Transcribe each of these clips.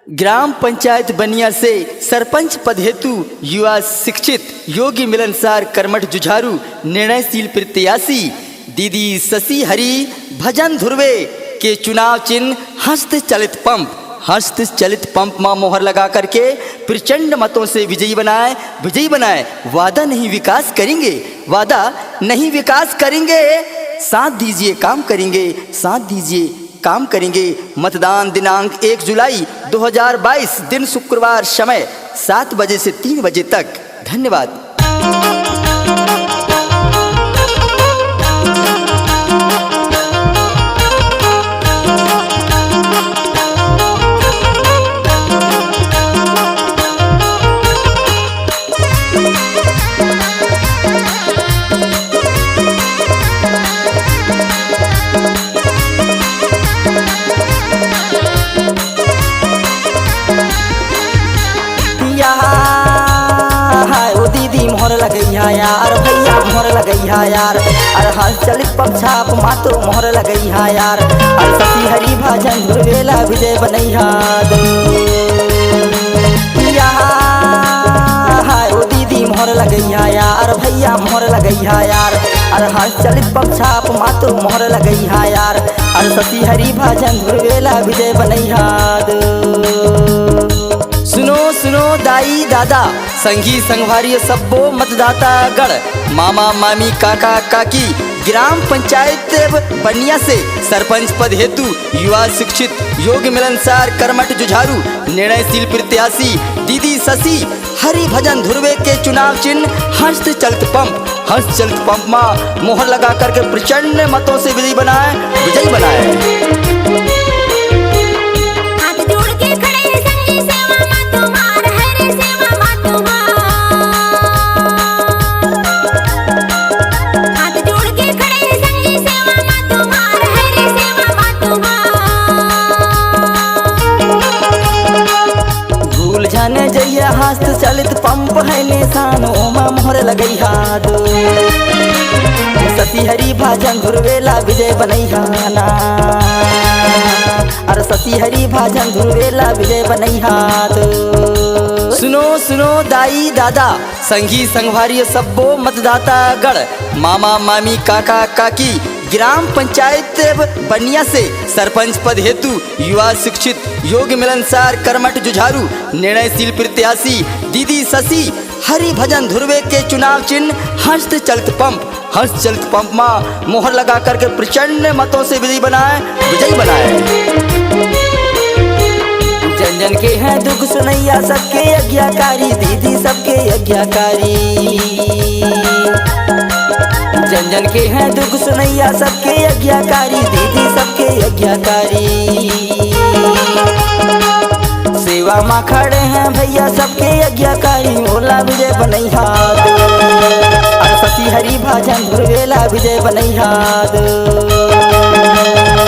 ग्राम पंचायत बनिया से सरपंच पद हेतु युवा शिक्षित योगी मिलनसार कर्मठ जुझारू निर्णयशील प्रत्याशी दीदी शशि हरि भजन ध्रुवे के चुनाव चिन्ह हस्तचलित पंप मां मोहर लगा करके प्रचंड मतों से विजयी बनाए। वादा नहीं विकास करेंगे, साथ दीजिए काम करेंगे। मतदान दिनांक 1 जुलाई 2022 दिन शुक्रवार, समय 7 बजे से 3 बजे तक। धन्यवाद। मोहर लगैया यार, भैया मोहर लगैया यार, अरे हाल चलित पंछाप मातो मोहर लगैया यार, अरे शशि हरि भजन ध्रुवेला विजय बनैया ओ दीदी मोहर लगैया यार, भैया मोहर लगैया यार, अरे हाल चलित पंछाप मातो मोहर लगैया यार, अरे शशि हरि भजन ध्रुवेला विजय बनैया। सुनो दाई दादा संगी संगवारी सब्बो मतदाता गण, मामा मामी काका काकी, ग्राम पंचायत बनिया से सरपंच पद हेतु युवा शिक्षित योग्य मिलनसार कर्मठ जुझारू निर्णयशील प्रत्याशी दीदी शशि हरि भजन ध्रुवे के चुनाव चिन्ह हस्तचलित पंप मां मोहर लगा करके प्रचंड मतों से विजयी बनाए। जाने जइया हस्त चलित पंप है निशान ओमा मोहर लगैया शशि हरि भजन ध्रुवेला विजय बनैया ना, अरे शशि हरि भजन ध्रुवेला विजय बनैया। सुनो दाई दादा संगी संगवारी सब्बो मतदाता गण, मामा मामी काका काकी, ग्राम पंचायत बनिया से सरपंच पद हेतु युवा शिक्षित योग्य मिलनसार कर्मठ जुझारू निर्णयशील प्रत्याशी दीदी शशि हरि भजन ध्रुवे के चुनाव चिन्ह हस्तचलित पंप मां मोहर लगा करके प्रचंड मतों से विजयी बनाए। जन जन के हैं दुख सुनैया सबके यज्ञकारी दीदी सबके यज्ञकारी, जन जन के हैं दुख सुनैया सबके यज्ञकारी दीदी सबके यज्ञकारी, सेवा माँ खड़े हैं भैया सबके यज्ञकारी ओला विजय बनैया, अरे शशि हरि भजन ध्रुवेला विजय बनैया,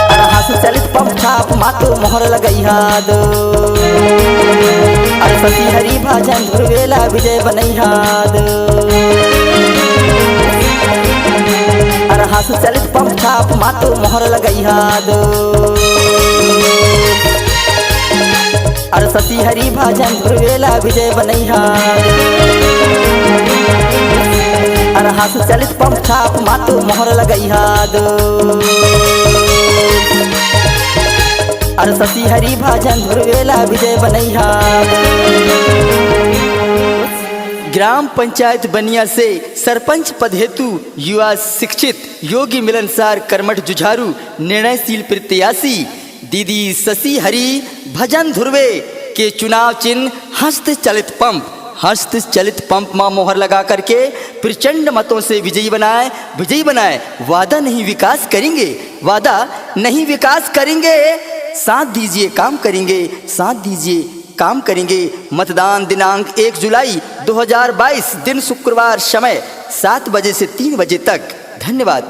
अरे हस्तचलित पंप छाप मातो मोहर लगैया अरे शशि हरि भजन ध्रुवेला विजय बनैया, अरे हस्तचलित पंप छाप मातो मोहर लगैया अरे शशि हरि भजन ध्रुवेला विजय बनैया, अरे हस्तचलित पंप छाप मातो मोहर लगैया अरे शशि हरि भजन ध्रुवेला विजय बनैया। ग्राम पंचायत बनिया से सरपंच पद हेतु युवा शिक्षित योगी मिलनसार कर्मठ जुझारू निर्णयशील प्रत्याशी दीदी शशि हरि भजन ध्रुवे के चुनाव चिन्ह हस्तचलित पंप मां मोहर लगा करके प्रचंड मतों से विजयी बनाए। वादा नहीं विकास करेंगे, साथ दीजिए काम करेंगे। मतदान दिनांक 1 जुलाई 2022 दिन शुक्रवार, समय 7 बजे से 3 बजे तक। धन्यवाद।